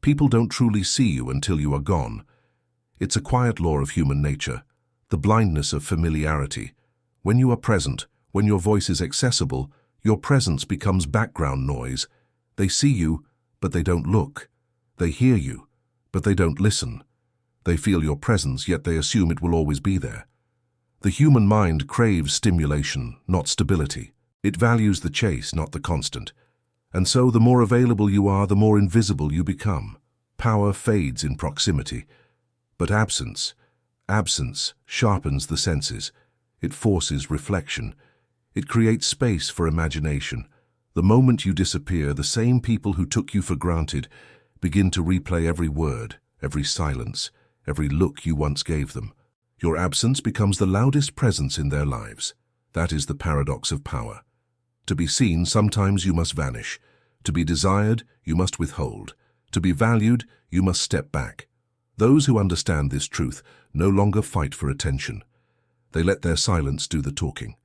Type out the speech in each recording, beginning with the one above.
People don't truly see you until you are gone. It's a quiet law of human nature, the blindness of familiarity. When you are present, when your voice is accessible, your presence becomes background noise. They see you, but they don't look. They hear you, but they don't listen. They feel your presence, yet they assume it will always be there. The human mind craves stimulation, not stability. It values the chase, not the constant. And so the more available you are, the more invisible you become. Power fades in proximity. But absence sharpens the senses. It forces reflection. It creates space for imagination. The moment you disappear, the same people who took you for granted begin to replay every word, every silence, every look you once gave them. Your absence becomes the loudest presence in their lives. That is the paradox of power. To be seen, sometimes you must vanish. To be desired, you must withhold. To be valued, you must step back. Those who understand this truth no longer fight for attention. They let their silence do the talking.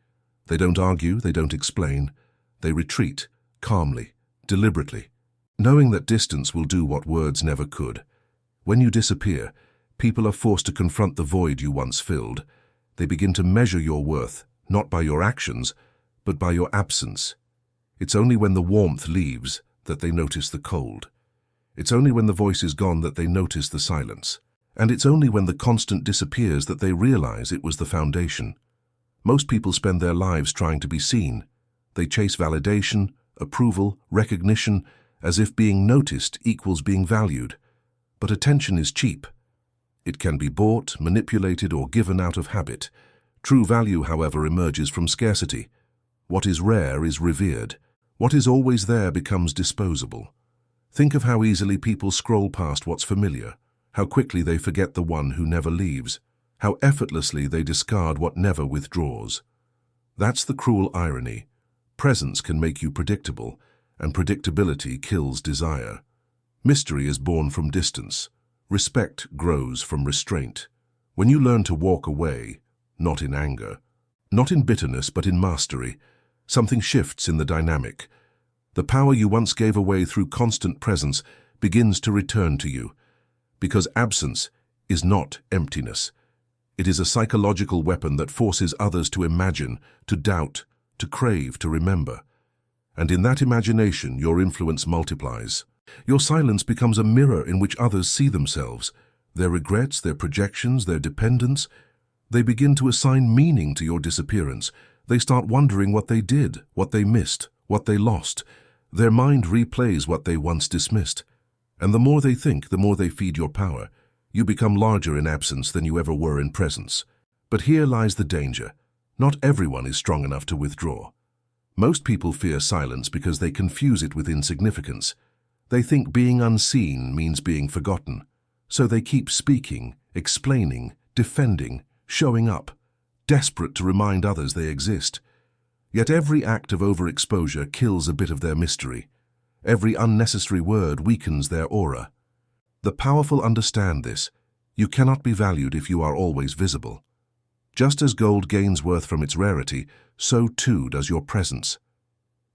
They don't argue, they don't explain. They retreat, calmly, deliberately, knowing that distance will do what words never could. When you disappear, people are forced to confront the void you once filled. They begin to measure your worth, not by your actions, but by your absence. It's only when the warmth leaves that they notice the cold. It's only when the voice is gone that they notice the silence. And it's only when the constant disappears that they realize it was the foundation. Most people spend their lives trying to be seen. They chase validation, approval, recognition, as if being noticed equals being valued. But attention is cheap. It can be bought, manipulated, or given out of habit. True value, however, emerges from scarcity. What is rare is revered. What is always there becomes disposable. Think of how easily people scroll past what's familiar, how quickly they forget the one who never leaves, how effortlessly they discard what never withdraws. That's the cruel irony. Presence can make you predictable, and predictability kills desire. Mystery is born from distance. Respect grows from restraint. When you learn to walk away, not in anger, not in bitterness, but in mastery, something shifts in the dynamic. The power you once gave away through constant presence begins to return to you. Because absence is not emptiness. It is a psychological weapon that forces others to imagine, to doubt, to crave, to remember. And in that imagination, your influence multiplies. Your silence becomes a mirror in which others see themselves, their regrets, their projections, their dependence. They begin to assign meaning to your disappearance. They start wondering what they did, what they missed, what they lost. Their mind replays what they once dismissed. And the more they think, the more they feed your power. You become larger in absence than you ever were in presence. But here lies the danger. Not everyone is strong enough to withdraw. Most people fear silence because they confuse it with insignificance. They think being unseen means being forgotten. So they keep speaking, explaining, defending, showing up, desperate to remind others they exist. Yet every act of overexposure kills a bit of their mystery. Every unnecessary word weakens their aura. The powerful understand this. You cannot be valued if you are always visible. Just as gold gains worth from its rarity, so too does your presence.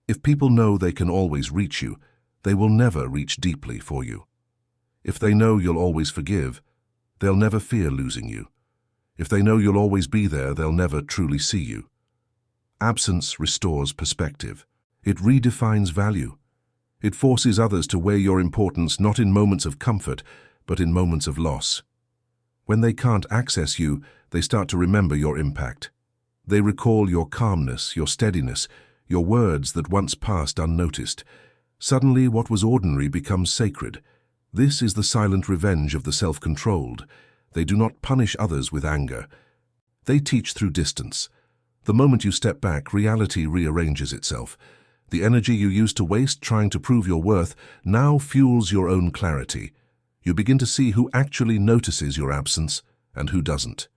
If people know they can always reach you, they will never reach deeply for you. If they know you'll always forgive, they'll never fear losing you. If they know you'll always be there, they'll never truly see you. Absence restores perspective. It redefines value. It forces others to weigh your importance not in moments of comfort, but in moments of loss. When they can't access you, they start to remember your impact. They recall your calmness, your steadiness, your words that once passed unnoticed. Suddenly, what was ordinary becomes sacred. This is the silent revenge of the self-controlled. They do not punish others with anger. They teach through distance. The moment you step back, reality rearranges itself. The energy you used to waste trying to prove your worth now fuels your own clarity. You begin to see who actually notices your absence and who doesn't.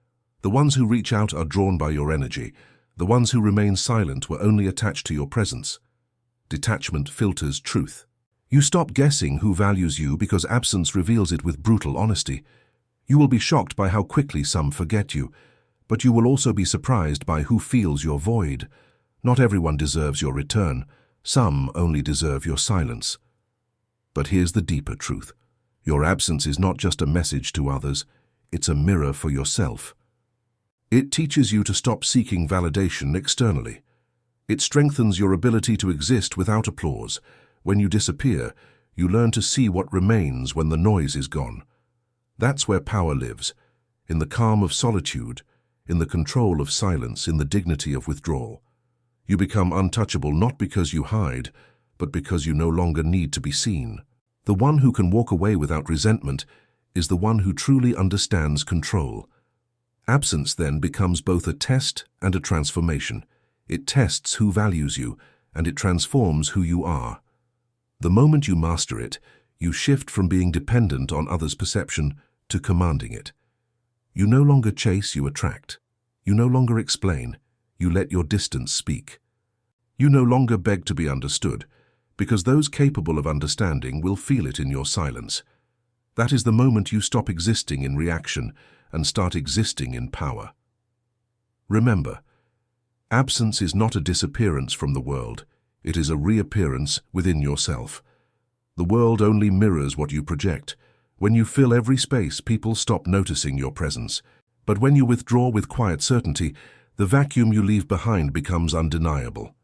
The ones who reach out are drawn by your energy. The ones who remain silent were only attached to your presence. Detachment filters truth. You stop guessing who values you because absence reveals it with brutal honesty. You will be shocked by how quickly some forget you, but you will also be surprised by who feels your void. Not everyone deserves your return. Some only deserve your silence. But here's the deeper truth. Your absence is not just a message to others, it's a mirror for yourself. It teaches you to stop seeking validation externally. It strengthens your ability to exist without applause. When you disappear, you learn to see what remains when the noise is gone. That's where power lives, in the calm of solitude, in the control of silence, in the dignity of withdrawal. You become untouchable not because you hide, but because you no longer need to be seen. The one who can walk away without resentment is the one who truly understands control. Absence then becomes both a test and a transformation. It tests who values you, and it transforms who you are. The moment you master it, you shift from being dependent on others' perception to commanding it. You no longer chase, you attract. You no longer explain, you let your distance speak. You no longer beg to be understood, because those capable of understanding will feel it in your silence. That is the moment you stop existing in reaction and start existing in power. Remember, absence is not a disappearance from the world, it is a reappearance within yourself. The world only mirrors what you project. When you fill every space, people stop noticing your presence. But when you withdraw with quiet certainty, the vacuum you leave behind becomes undeniable.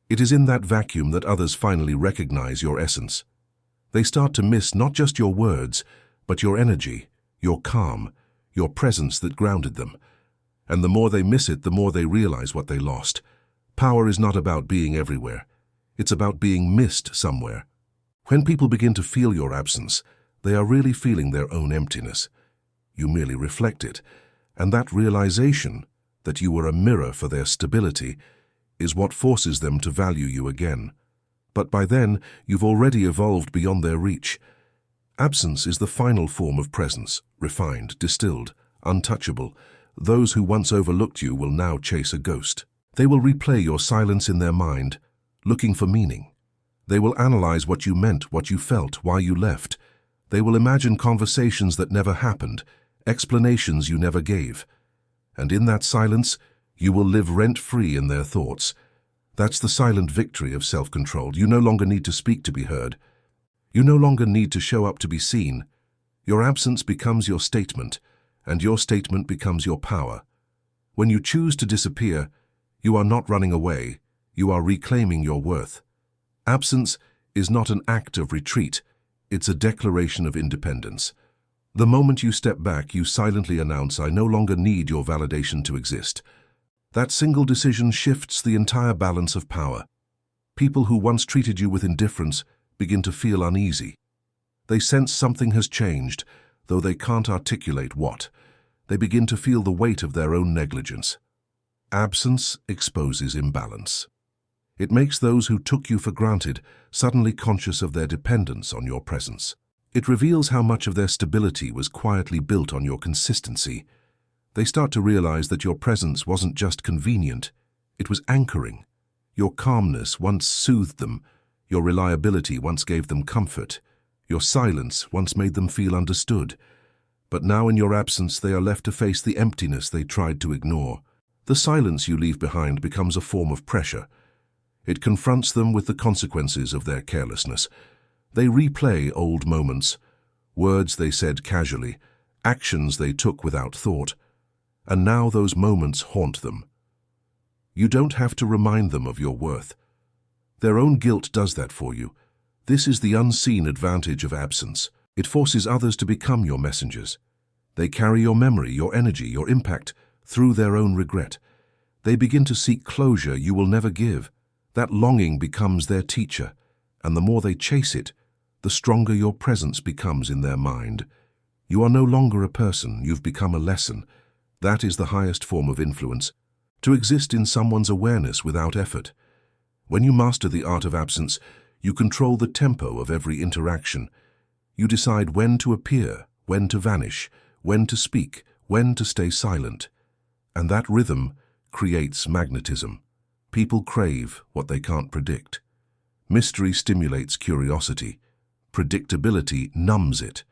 It is in that vacuum that others finally recognize your essence. They start to miss not just your words, but your energy, your calm, your presence that grounded them. And the more they miss it, the more they realize what they lost. Power is not about being everywhere. It's about being missed somewhere. When people begin to feel your absence, they are really feeling their own emptiness. You merely reflect it, and that realization that you were a mirror for their stability is what forces them to value you again. But by then, you've already evolved beyond their reach. Absence is the final form of presence, refined, distilled, untouchable. Those who once overlooked you will now chase a ghost. They will replay your silence in their mind, looking for meaning. They will analyze what you meant, what you felt, why you left. They will imagine conversations that never happened, explanations you never gave. And in that silence, you will live rent-free in their thoughts. That's the silent victory of self-control. You no longer need to speak to be heard. You no longer need to show up to be seen. Your absence becomes your statement, and your statement becomes your power. When you choose to disappear, you are not running away, you are reclaiming your worth. Absence is not an act of retreat, it's a declaration of independence. The moment you step back, you silently announce, I no longer need your validation to exist. That single decision shifts the entire balance of power. People who once treated you with indifference begin to feel uneasy. They sense something has changed, though they can't articulate what. They begin to feel the weight of their own negligence. Absence exposes imbalance. It makes those who took you for granted suddenly conscious of their dependence on your presence. It reveals how much of their stability was quietly built on your consistency. They start to realize that your presence wasn't just convenient, it was anchoring. Your calmness once soothed them, your reliability once gave them comfort, your silence once made them feel understood. But now in your absence they are left to face the emptiness they tried to ignore. The silence you leave behind becomes a form of pressure. It confronts them with the consequences of their carelessness. They replay old moments, words they said casually, actions they took without thought, and now those moments haunt them. You don't have to remind them of your worth. Their own guilt does that for you. This is the unseen advantage of absence. It forces others to become your messengers. They carry your memory, your energy, your impact through their own regret. They begin to seek closure you will never give. That longing becomes their teacher, and the more they chase it, the stronger your presence becomes in their mind. You are no longer a person, you've become a lesson. That is the highest form of influence, to exist in someone's awareness without effort. When you master the art of absence, you control the tempo of every interaction. You decide when to appear, when to vanish, when to speak, when to stay silent. And that rhythm creates magnetism. People crave what they can't predict. Mystery stimulates curiosity. Predictability numbs it.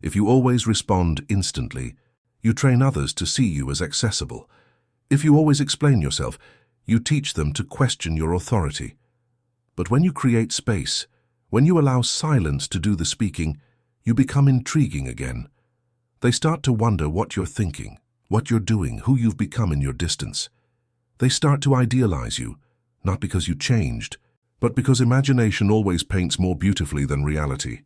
If you always respond instantly, you train others to see you as accessible. If you always explain yourself, you teach them to question your authority. But when you create space, when you allow silence to do the speaking, You become intriguing again. They start to wonder what you're thinking, what you're doing, who you've become in your distance. They start to idealize you, not because you changed, but because imagination always paints more beautifully than reality.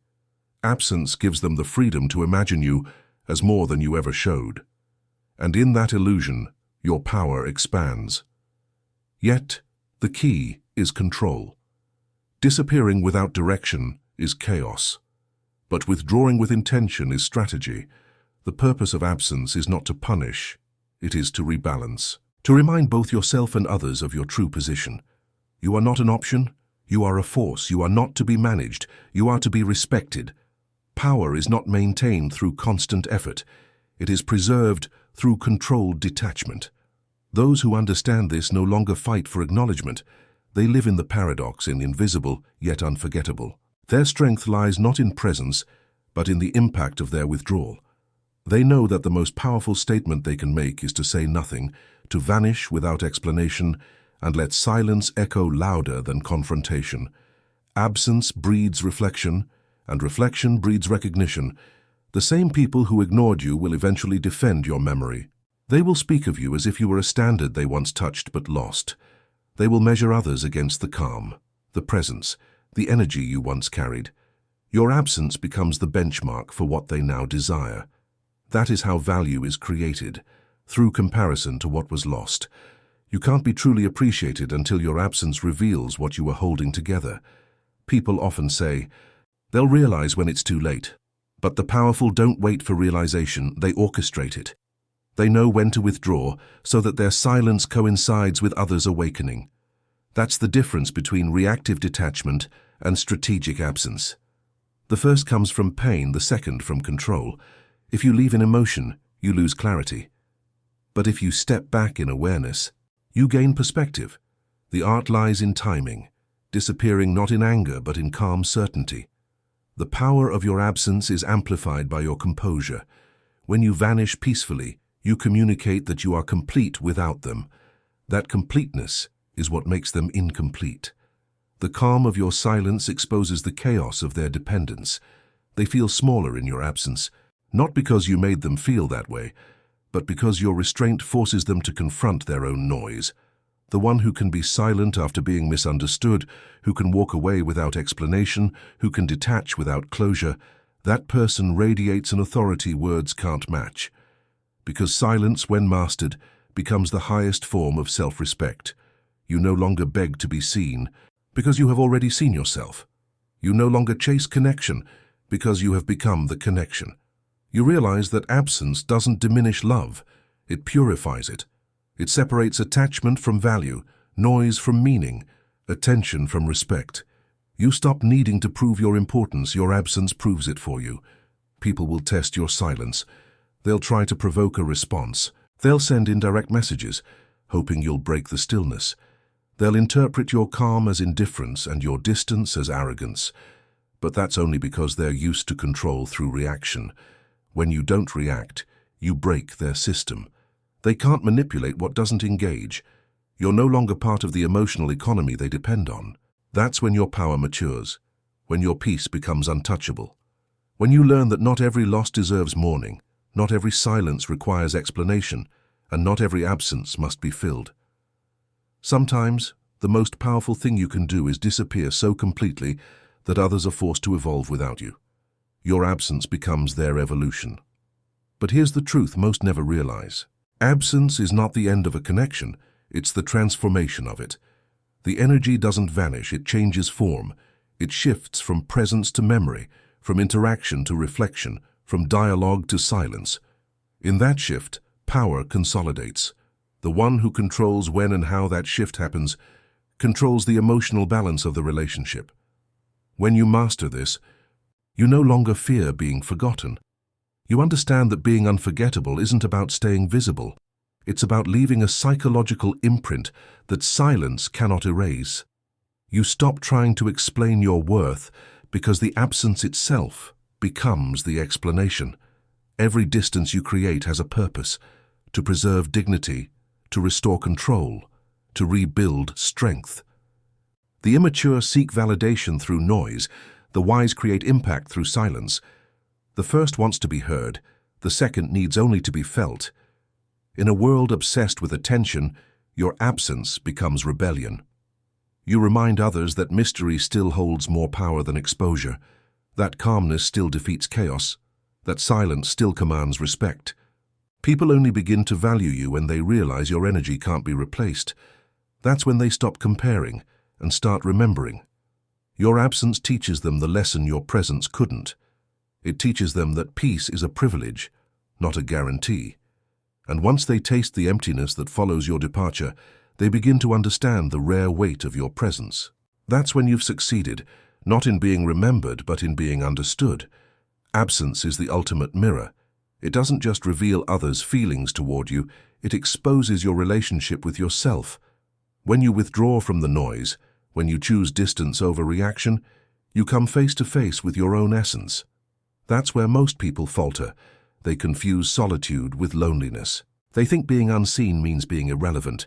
Absence gives them the freedom to imagine you as more than you ever showed. And in that illusion, your power expands. Yet, the key is control. Disappearing without direction is chaos. But withdrawing with intention is strategy. The purpose of absence is not to punish, it is to rebalance. To remind both yourself and others of your true position. You are not an option, you are a force. You are not to be managed, you are to be respected. Power is not maintained through constant effort. It is preserved through controlled detachment. Those who understand this no longer fight for acknowledgement. They live in the paradox, in invisible yet unforgettable. Their strength lies not in presence, but in the impact of their withdrawal. They know that the most powerful statement they can make is to say nothing, to vanish without explanation, and let silence echo louder than confrontation. Absence breeds reflection, and reflection breeds recognition. The same people who ignored you will eventually defend your memory. They will speak of you as if you were a standard they once touched but lost. They will measure others against the calm, the presence, the energy you once carried. Your absence becomes the benchmark for what they now desire. That is how value is created, through comparison to what was lost. You can't be truly appreciated until your absence reveals what you were holding together. People often say, they'll realize when it's too late. But the powerful don't wait for realization, they orchestrate it. They know when to withdraw so that their silence coincides with others' awakening. That's the difference between reactive detachment and strategic absence. The first comes from pain, the second from control. If you leave in emotion, you lose clarity. But if you step back in awareness, you gain perspective. The art lies in timing, disappearing not in anger but in calm certainty. The power of your absence is amplified by your composure. When you vanish peacefully, you communicate that you are complete without them. That completeness is what makes them incomplete. The calm of your silence exposes the chaos of their dependence. They feel smaller in your absence, not because you made them feel that way, but because your restraint forces them to confront their own noise. The one who can be silent after being misunderstood, who can walk away without explanation, who can detach without closure, that person radiates an authority words can't match. Because silence, when mastered, becomes the highest form of self-respect. You no longer beg to be seen, because you have already seen yourself. You no longer chase connection, because you have become the connection. You realize that absence doesn't diminish love, it purifies it. It separates attachment from value, noise from meaning, attention from respect. You stop needing to prove your importance, your absence proves it for you. People will test your silence. They'll try to provoke a response. They'll send indirect messages, hoping you'll break the stillness. They'll interpret your calm as indifference and your distance as arrogance. But that's only because they're used to control through reaction. When you don't react, you break their system. They can't manipulate what doesn't engage. You're no longer part of the emotional economy they depend on. That's when your power matures, when your peace becomes untouchable. When you learn that not every loss deserves mourning, not every silence requires explanation, and not every absence must be filled. Sometimes, the most powerful thing you can do is disappear so completely that others are forced to evolve without you. Your absence becomes their evolution. But here's the truth most never realize. Absence is not the end of a connection, it's the transformation of it. The energy doesn't vanish, it changes form. It shifts from presence to memory, from interaction to reflection, from dialogue to silence. In that shift, power consolidates. The one who controls when and how that shift happens controls the emotional balance of the relationship. When you master this, you no longer fear being forgotten. You understand that being unforgettable isn't about staying visible. It's about leaving a psychological imprint that silence cannot erase. You stop trying to explain your worth because the absence itself becomes the explanation. Every distance you create has a purpose: to preserve dignity, to restore control, to rebuild strength. The immature seek validation through noise, the wise create impact through silence. The first wants to be heard, the second needs only to be felt. In a world obsessed with attention, your absence becomes rebellion. You remind others that mystery still holds more power than exposure, that calmness still defeats chaos, that silence still commands respect. People only begin to value you when they realize your energy can't be replaced. That's when they stop comparing and start remembering. Your absence teaches them the lesson your presence couldn't. It teaches them that peace is a privilege, not a guarantee. And once they taste the emptiness that follows your departure, they begin to understand the rare weight of your presence. That's when you've succeeded, not in being remembered, but in being understood. Absence is the ultimate mirror. It doesn't just reveal others' feelings toward you, it exposes your relationship with yourself. When you withdraw from the noise, when you choose distance over reaction, you come face to face with your own essence. That's where most people falter. They confuse solitude with loneliness. They think being unseen means being irrelevant.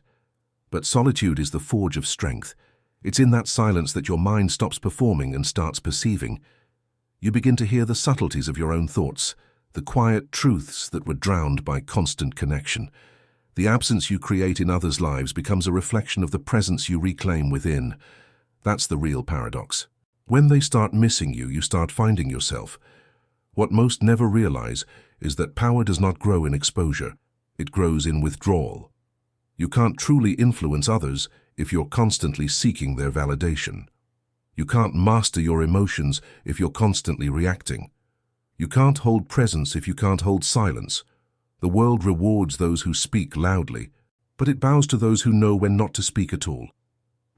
But solitude is the forge of strength. It's in that silence that your mind stops performing and starts perceiving. You begin to hear the subtleties of your own thoughts, the quiet truths that were drowned by constant connection. The absence you create in others' lives becomes a reflection of the presence you reclaim within. That's the real paradox. When they start missing you, you start finding yourself. What most never realize is that power does not grow in exposure. It grows in withdrawal. You can't truly influence others if you're constantly seeking their validation. You can't master your emotions if you're constantly reacting. You can't hold presence if you can't hold silence. The world rewards those who speak loudly, but it bows to those who know when not to speak at all.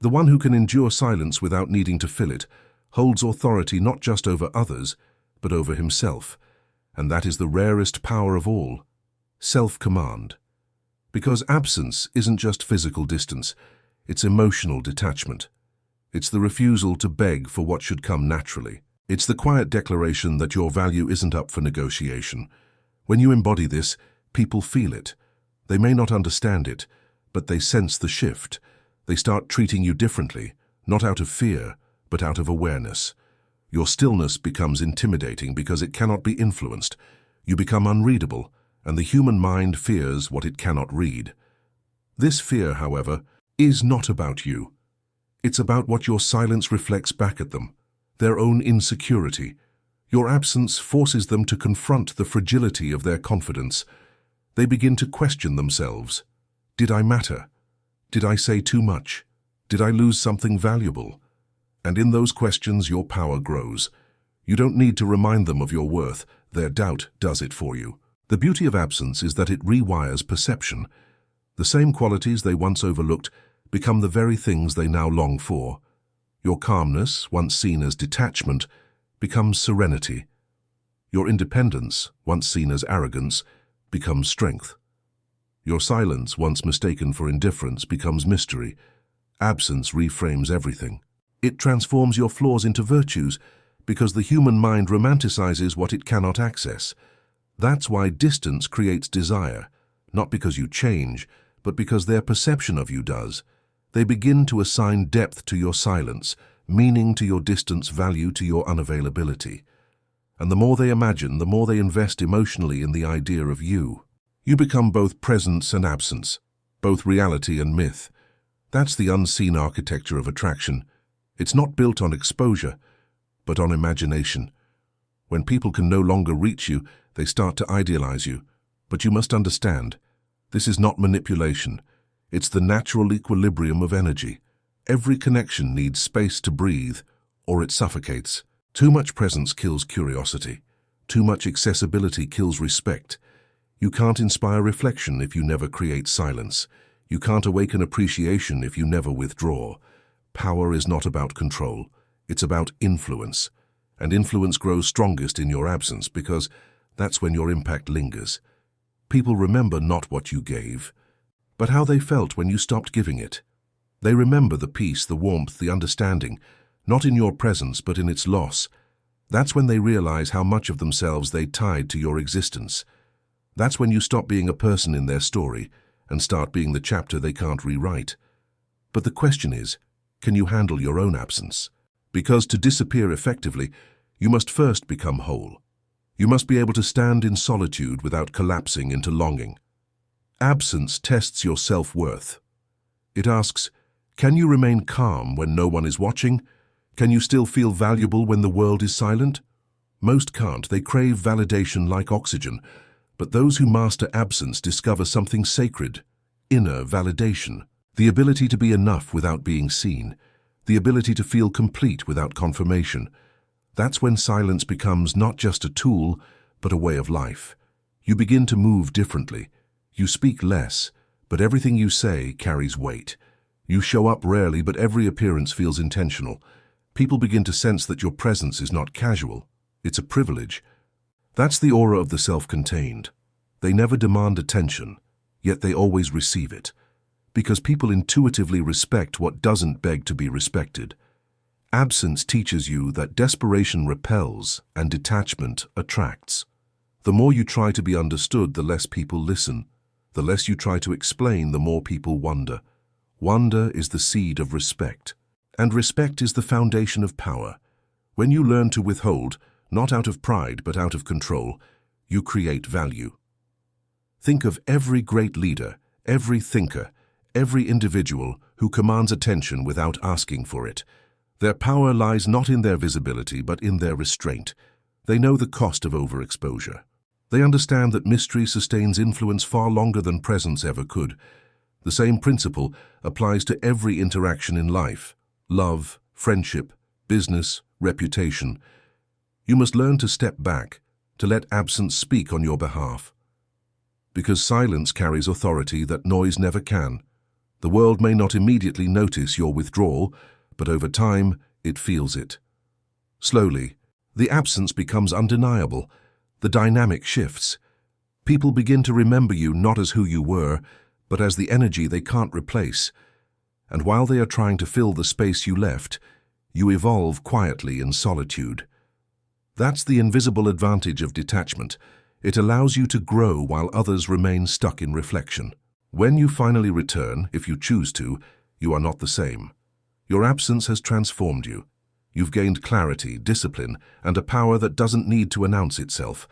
The one who can endure silence without needing to fill it holds authority not just over others, but over himself. And that is the rarest power of all, self-command. Because absence isn't just physical distance, it's emotional detachment. It's the refusal to beg for what should come naturally. It's the quiet declaration that your value isn't up for negotiation. When you embody this, people feel it. They may not understand it, but they sense the shift. They start treating you differently, not out of fear, but out of awareness. Your stillness becomes intimidating because it cannot be influenced. You become unreadable, and the human mind fears what it cannot read. This fear, however, is not about you. It's about what your silence reflects back at them, their own insecurity. Your absence forces them to confront the fragility of their confidence. They begin to question themselves. Did I matter? Did I say too much? Did I lose something valuable? And in those questions, your power grows. You don't need to remind them of your worth. Their doubt does it for you. The beauty of absence is that it rewires perception. The same qualities they once overlooked become the very things they now long for. Your calmness, once seen as detachment, becomes serenity. Your independence, once seen as arrogance, becomes strength. Your silence, once mistaken for indifference, becomes mystery. Absence reframes everything. It transforms your flaws into virtues because the human mind romanticizes what it cannot access. That's why distance creates desire, not because you change, but because their perception of you does. They begin to assign depth to your silence, meaning to your distance, value to your unavailability. And the more they imagine, the more they invest emotionally in the idea of you. You become both presence and absence, both reality and myth. That's the unseen architecture of attraction. It's not built on exposure, but on imagination. When people can no longer reach you, they start to idealize you. But you must understand, this is not manipulation. It's the natural equilibrium of energy. Every connection needs space to breathe, or it suffocates. Too much presence kills curiosity. Too much accessibility kills respect. You can't inspire reflection if you never create silence. You can't awaken appreciation if you never withdraw. Power is not about control. It's about influence. And influence grows strongest in your absence because that's when your impact lingers. People remember not what you gave, but how they felt when you stopped giving it. They remember the peace, the warmth, the understanding, not in your presence but in its loss. That's when they realize how much of themselves they tied to your existence. That's when you stop being a person in their story and start being the chapter they can't rewrite. But the question is, can you handle your own absence? Because to disappear effectively, you must first become whole. You must be able to stand in solitude without collapsing into longing. Absence tests your self-worth. It asks, can you remain calm when no one is watching? Can you still feel valuable when the world is silent? Most can't. They crave validation like oxygen. But those who master absence discover something sacred, inner validation, the ability to be enough without being seen, the ability to feel complete without confirmation. That's when silence becomes not just a tool, but a way of life. You begin to move differently. You speak less, but everything you say carries weight. You show up rarely, but every appearance feels intentional. People begin to sense that your presence is not casual. It's a privilege. That's the aura of the self-contained. They never demand attention, yet they always receive it. Because people intuitively respect what doesn't beg to be respected. Absence teaches you that desperation repels and detachment attracts. The more you try to be understood, the less people listen. The less you try to explain, the more people wonder. Wonder is the seed of respect. And respect is the foundation of power. When you learn to withhold, not out of pride but out of control, you create value. Think of every great leader, every thinker, every individual who commands attention without asking for it. Their power lies not in their visibility but in their restraint. They know the cost of overexposure. They understand that mystery sustains influence far longer than presence ever could. The same principle applies to every interaction in life: love, friendship, business, reputation. You must learn to step back, to let absence speak on your behalf. Because silence carries authority that noise never can. The world may not immediately notice your withdrawal, but over time, it feels it. Slowly, the absence becomes undeniable. The dynamic shifts. People begin to remember you not as who you were, but as the energy they can't replace. And while they are trying to fill the space you left, you evolve quietly in solitude. That's the invisible advantage of detachment. It allows you to grow while others remain stuck in reflection. When you finally return, if you choose to, you are not the same. Your absence has transformed you. You've gained clarity, discipline, and a power that doesn't need to announce itself.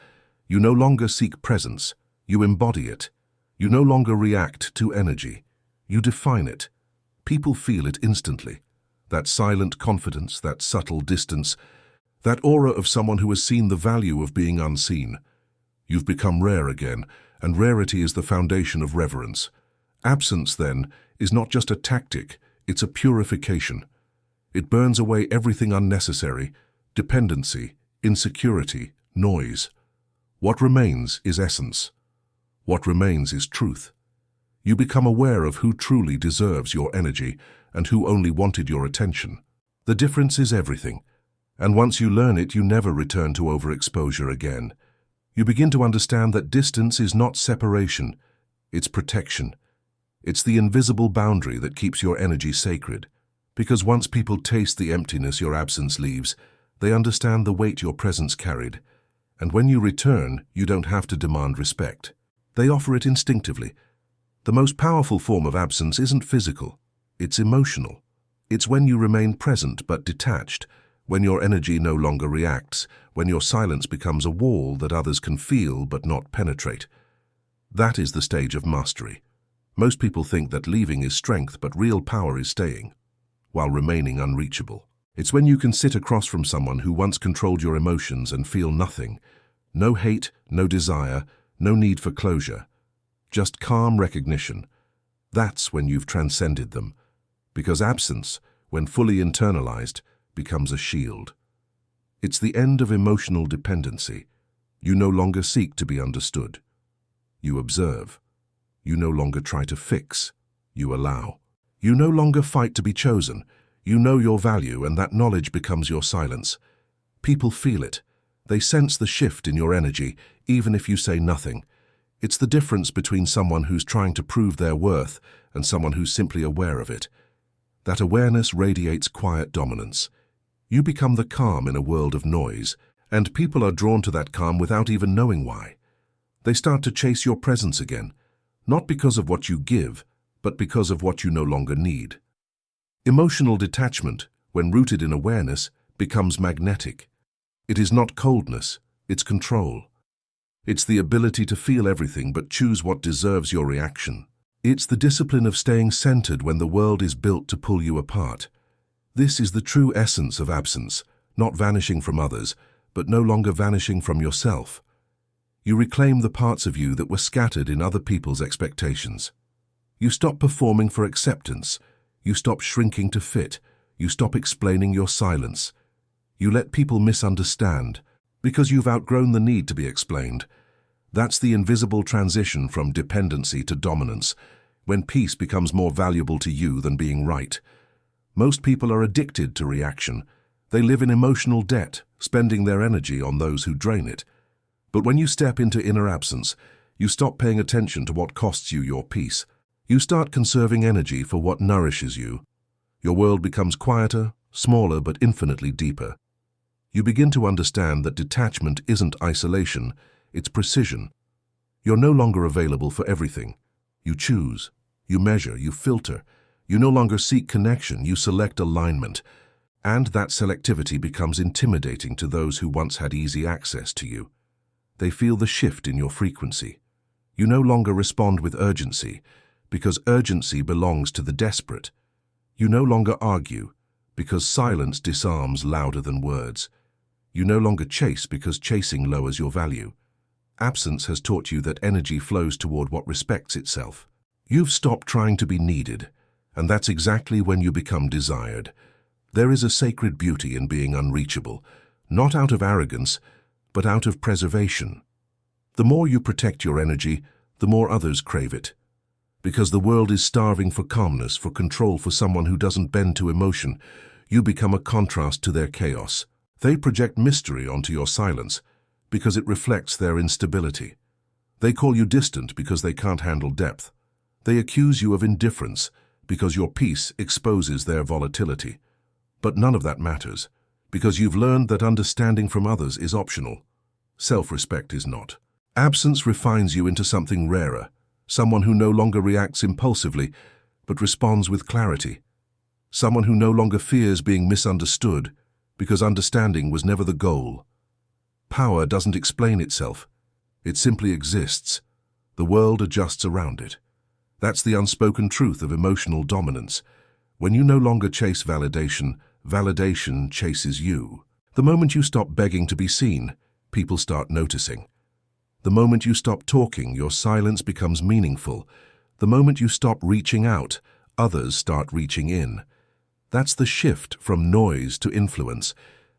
You no longer seek presence. You embody it. You no longer react to energy. You define it. People feel it instantly. That silent confidence, that subtle distance, that aura of someone who has seen the value of being unseen. You've become rare again, and rarity is the foundation of reverence. Absence, then, is not just a tactic, it's a purification. It burns away everything unnecessary: dependency, insecurity, noise. What remains is essence. What remains is truth. You become aware of who truly deserves your energy and who only wanted your attention. The difference is everything, and once you learn it, you never return to overexposure again. You begin to understand that distance is not separation, it's protection. It's the invisible boundary that keeps your energy sacred. Because once people taste the emptiness your absence leaves, they understand the weight your presence carried. And when you return, you don't have to demand respect. They offer it instinctively. The most powerful form of absence isn't physical, it's emotional. It's when you remain present but detached, when your energy no longer reacts, when your silence becomes a wall that others can feel but not penetrate. That is the stage of mastery. Most people think that leaving is strength, but real power is staying, while remaining unreachable. It's when you can sit across from someone who once controlled your emotions and feel nothing. No hate, no desire, no need for closure. Just calm recognition. That's when you've transcended them. Because absence, when fully internalized, becomes a shield. It's the end of emotional dependency. You no longer seek to be understood. You observe. You no longer try to fix. You allow. You no longer fight to be chosen. You know your value, and that knowledge becomes your silence. People feel it. They sense the shift in your energy, even if you say nothing. It's the difference between someone who's trying to prove their worth and someone who's simply aware of it. That awareness radiates quiet dominance. You become the calm in a world of noise, and people are drawn to that calm without even knowing why. They start to chase your presence again, not because of what you give, but because of what you no longer need. Emotional detachment, when rooted in awareness, becomes magnetic. It is not coldness, It's control. It's the ability to feel everything but choose what deserves your reaction. It's the discipline of staying centered when the world is built to pull you apart. This is the true essence of absence, not vanishing from others, but no longer vanishing from yourself. You reclaim the parts of you that were scattered in other people's expectations. You stop performing for acceptance. You stop shrinking to fit. You stop explaining your silence. You let people misunderstand because you've outgrown the need to be explained. That's the invisible transition from dependency to dominance, when peace becomes more valuable to you than being right. Most people are addicted to reaction. They live in emotional debt, spending their energy on those who drain it. But when you step into inner absence, you stop paying attention to what costs you your peace. You start conserving energy for what nourishes you. Your world becomes quieter, smaller, but infinitely deeper. You begin to understand that detachment isn't isolation, it's precision. You're no longer available for everything. You choose, you measure, you filter. You no longer seek connection, you select alignment. And that selectivity becomes intimidating to those who once had easy access to you. They feel the shift in your frequency. You no longer respond with urgency, because urgency belongs to the desperate. You no longer argue, because silence disarms louder than words. You no longer chase because chasing lowers your value. Absence has taught you that energy flows toward what respects itself. You've stopped trying to be needed, and that's exactly when you become desired. There is a sacred beauty in being unreachable, not out of arrogance, but out of preservation. The more you protect your energy, the more others crave it. Because the world is starving for calmness, for control, for someone who doesn't bend to emotion, you become a contrast to their chaos. They project mystery onto your silence, because it reflects their instability. They call you distant because they can't handle depth. They accuse you of indifference because your peace exposes their volatility. But none of that matters, because you've learned that understanding from others is optional. Self-respect is not. Absence refines you into something rarer, someone who no longer reacts impulsively, but responds with clarity. Someone who no longer fears being misunderstood, because understanding was never the goal. Power doesn't explain itself. It simply exists. The world adjusts around it. That's the unspoken truth of emotional dominance. When you no longer chase validation, validation chases you. The moment you stop begging to be seen, people start noticing. The moment you stop talking, your silence becomes meaningful. The moment you stop reaching out, others start reaching in. That's the shift from noise to influence.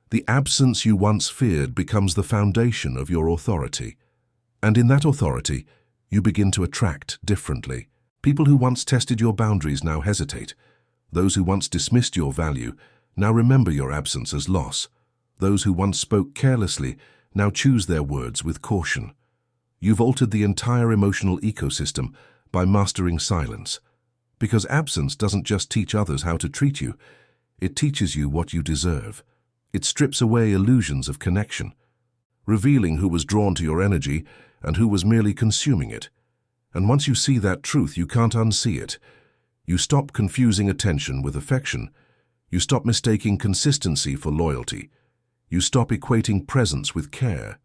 The absence you once feared becomes the foundation of your authority. And in that authority, you begin to attract differently. People who once tested your boundaries now hesitate. Those who once dismissed your value now remember your absence as loss. Those who once spoke carelessly now choose their words with caution. You've altered the entire emotional ecosystem by mastering silence. Because absence doesn't just teach others how to treat you, it teaches you what you deserve. It strips away illusions of connection, revealing who was drawn to your energy and who was merely consuming it. And once you see that truth, you can't unsee it. You stop confusing attention with affection. You stop mistaking consistency for loyalty. You stop equating presence with care.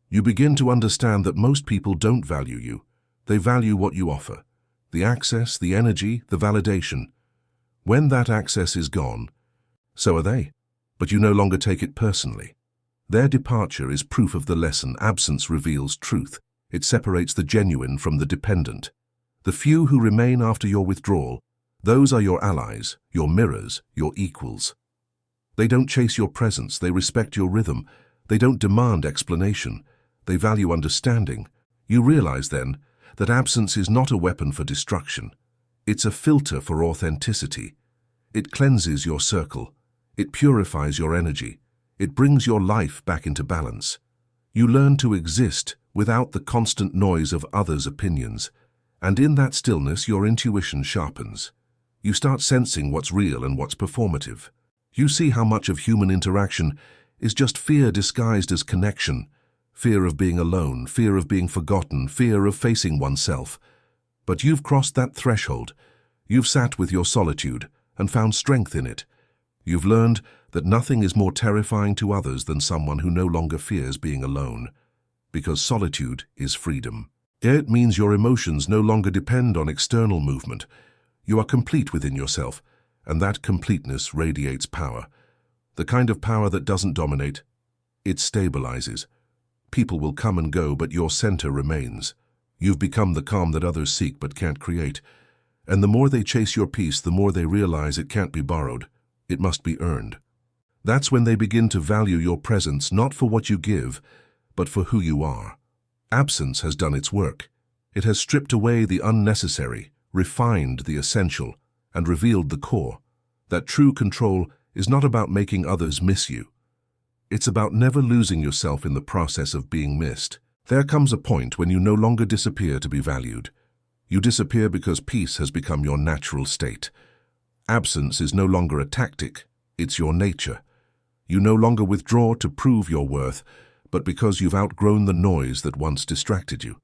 You begin to understand that most people don't value you. They value what you offer. The access, the energy, the validation. When that access is gone, so are they. But you no longer take it personally. Their departure is proof of the lesson. Absence reveals truth. It separates the genuine from the dependent. The few who remain after your withdrawal, those are your allies, your mirrors, your equals. They don't chase your presence, they respect your rhythm. They don't demand explanation, they value understanding. You realize then that absence is not a weapon for destruction. It's a filter for authenticity. It cleanses your circle. It purifies your energy. It brings your life back into balance. You learn to exist without the constant noise of others' opinions, and in that stillness your intuition sharpens. You start sensing what's real and what's performative. You see how much of human interaction is just fear disguised as connection, fear of being alone, fear of being forgotten, fear of facing oneself. But you've crossed that threshold. You've sat with your solitude and found strength in it. You've learned that nothing is more terrifying to others than someone who no longer fears being alone, because solitude is freedom. It means your emotions no longer depend on external movement. You are complete within yourself, and that completeness radiates power. The kind of power that doesn't dominate, it stabilizes. People will come and go, but your center remains. You've become the calm that others seek but can't create. And the more they chase your peace, the more they realize it can't be borrowed. It must be earned. That's when they begin to value your presence, not for what you give, but for who you are. Absence has done its work. It has stripped away the unnecessary, refined the essential, and revealed the core. That true control is not about making others miss you. It's about never losing yourself in the process of being missed. There comes a point when you no longer disappear to be valued. You disappear because peace has become your natural state. Absence is no longer a tactic, it's your nature. You no longer withdraw to prove your worth, but because you've outgrown the noise that once distracted you.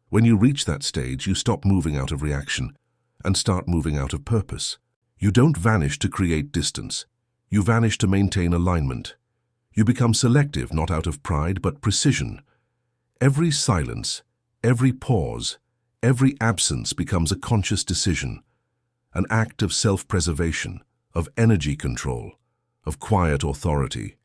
When you reach that stage, you stop moving out of reaction and start moving out of purpose. You don't vanish to create distance. You vanish to maintain alignment. You become selective, not out of pride, but precision. Every silence, every pause, every absence becomes a conscious decision, an act of self-preservation, of energy control, of quiet authority.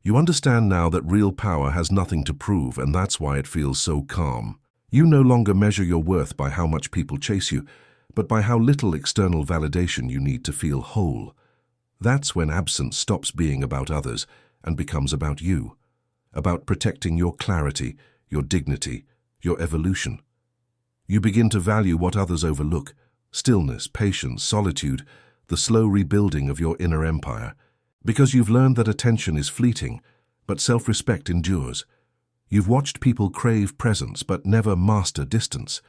You understand now that real power has nothing to prove, and that's why it feels so calm. You no longer measure your worth by how much people chase you, but by how little external validation you need to feel whole. That's when absence stops being about others and becomes about you, about protecting your clarity, your dignity, your evolution. You begin to value what others overlook: stillness, patience, solitude, the slow rebuilding of your inner empire. Because you've learned that attention is fleeting, but self-respect endures. You've watched people crave presence but never master distance.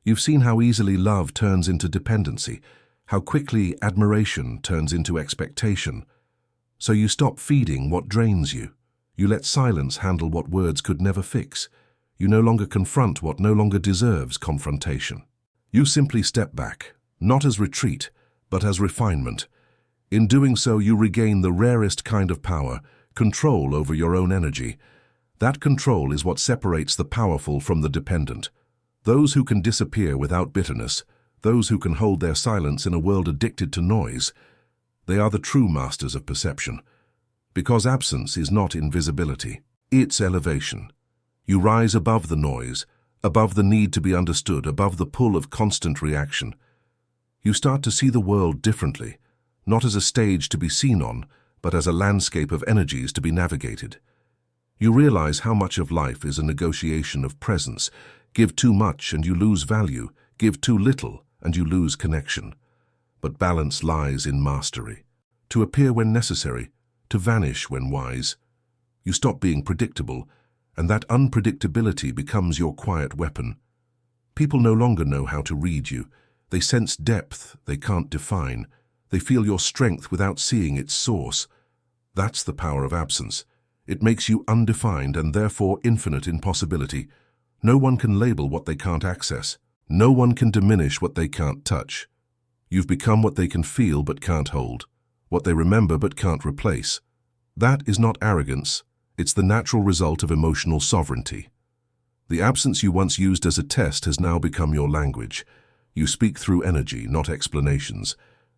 You've seen how easily love turns into dependency, how quickly admiration turns into expectation. So you stop feeding what drains you. You let silence handle what words could never fix. You no longer confront what no longer deserves confrontation. You simply step back, not as retreat, but as refinement. In doing so, you regain the rarest kind of power, control over your own energy. That control is what separates the powerful from the dependent. Those who can disappear without bitterness, those who can hold their silence in a world addicted to noise, they are the true masters of perception. Because absence is not invisibility, it's elevation. You rise above the noise, above the need to be understood, above the pull of constant reaction. You start to see the world differently, not as a stage to be seen on, but as a landscape of energies to be navigated. You realize how much of life is a negotiation of presence. Give too much and you lose value. Give too little and you lose connection. But balance lies in mastery. To appear when necessary, to vanish when wise. You stop being predictable, and that unpredictability becomes your quiet weapon. People no longer know how to read you. They sense depth they can't define. They feel your strength without seeing its source. That's the power of absence. It makes you undefined and therefore infinite in possibility. No one can label what they can't access. No one can diminish what they can't touch. You've become what they can feel but can't hold, what they remember but can't replace. That is not arrogance. It's the natural result of emotional sovereignty. The absence you once used as a test has now become your language. You speak through energy, not explanations.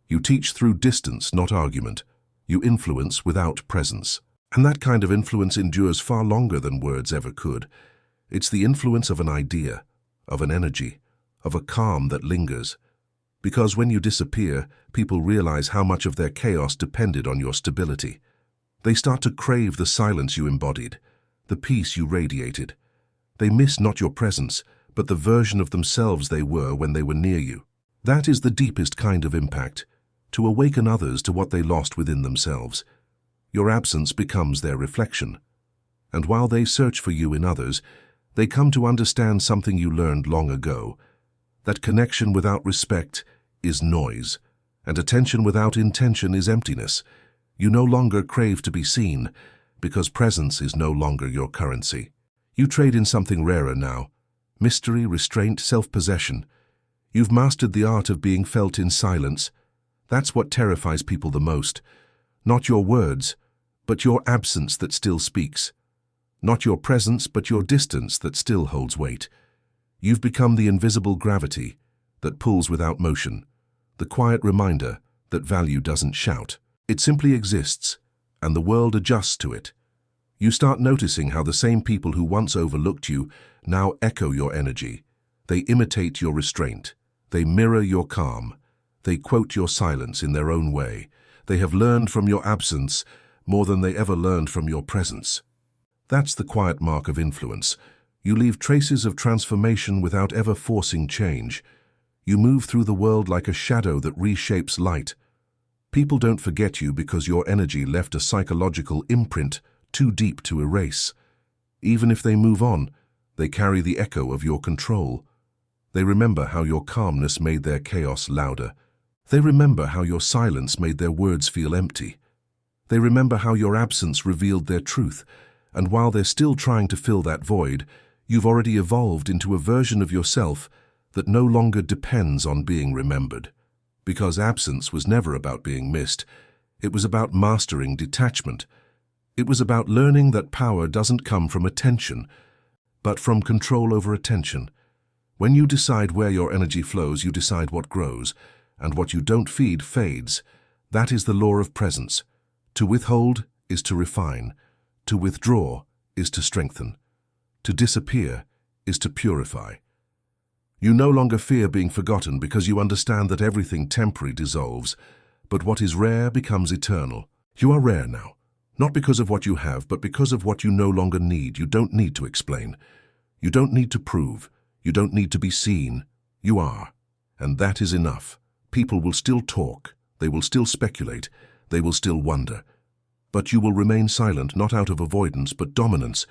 You teach through distance, not argument. You influence without presence. And that kind of influence endures far longer than words ever could. It's the influence of an idea, of an energy, of a calm that lingers. Because when you disappear, people realize how much of their chaos depended on your stability. They start to crave the silence you embodied, the peace you radiated. They miss not your presence, but the version of themselves they were when they were near you. That is the deepest kind of impact, to awaken others to what they lost within themselves. Your absence becomes their reflection. And while they search for you in others, they come to understand something you learned long ago, that connection without respect is noise, and attention without intention is emptiness. You no longer crave to be seen, because presence is no longer your currency. You trade in something rarer now: mystery, restraint, self-possession. You've mastered the art of being felt in silence. That's what terrifies people the most. Not your words, but your absence that still speaks. Not your presence, but your distance that still holds weight. You've become the invisible gravity that pulls without motion, the quiet reminder that value doesn't shout. It simply exists, and the world adjusts to it. You start noticing how the same people who once overlooked you now echo your energy. They imitate your restraint. They mirror your calm. They quote your silence in their own way. They have learned from your absence more than they ever learned from your presence. That's the quiet mark of influence. You leave traces of transformation without ever forcing change. You move through the world like a shadow that reshapes light. People don't forget you because your energy left a psychological imprint too deep to erase. Even if they move on, they carry the echo of your control. They remember how your calmness made their chaos louder. They remember how your silence made their words feel empty. They remember how your absence revealed their truth, and while they're still trying to fill that void, you've already evolved into a version of yourself that no longer depends on being remembered. Because absence was never about being missed. It was about mastering detachment. It was about learning that power doesn't come from attention, but from control over attention. When you decide where your energy flows, you decide what grows, and what you don't feed fades. That is the law of presence. To withhold is to refine. To withdraw is to strengthen. To disappear is to purify. You no longer fear being forgotten because you understand that everything temporary dissolves, but what is rare becomes eternal. You are rare now, not because of what you have, but because of what you no longer need. You don't need to explain. You don't need to prove. You don't need to be seen. You are, and that is enough. People will still talk. They will still speculate. They will still wonder. But you will remain silent, not out of avoidance, but dominance.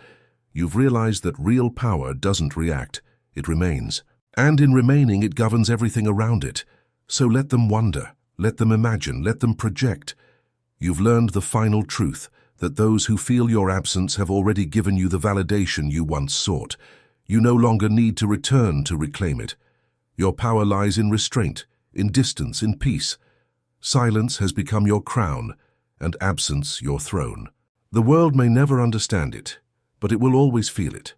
You've realized that real power doesn't react. It remains. And in remaining, it governs everything around it. So let them wonder, let them imagine, let them project. You've learned the final truth, that those who feel your absence have already given you the validation you once sought. You no longer need to return to reclaim it. Your power lies in restraint, in distance, in peace. Silence has become your crown, and absence your throne. The world may never understand it, but it will always feel it.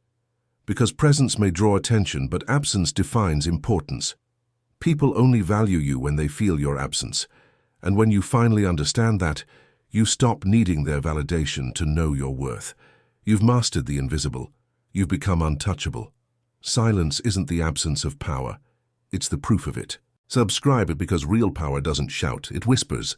Because presence may draw attention, but absence defines importance. People only value you when they feel your absence, and when you finally understand that, you stop needing their validation to know your worth. You've mastered the invisible. You've become untouchable. Silence isn't the absence of power. It's the proof of it. Subscribe because real power doesn't shout, it whispers.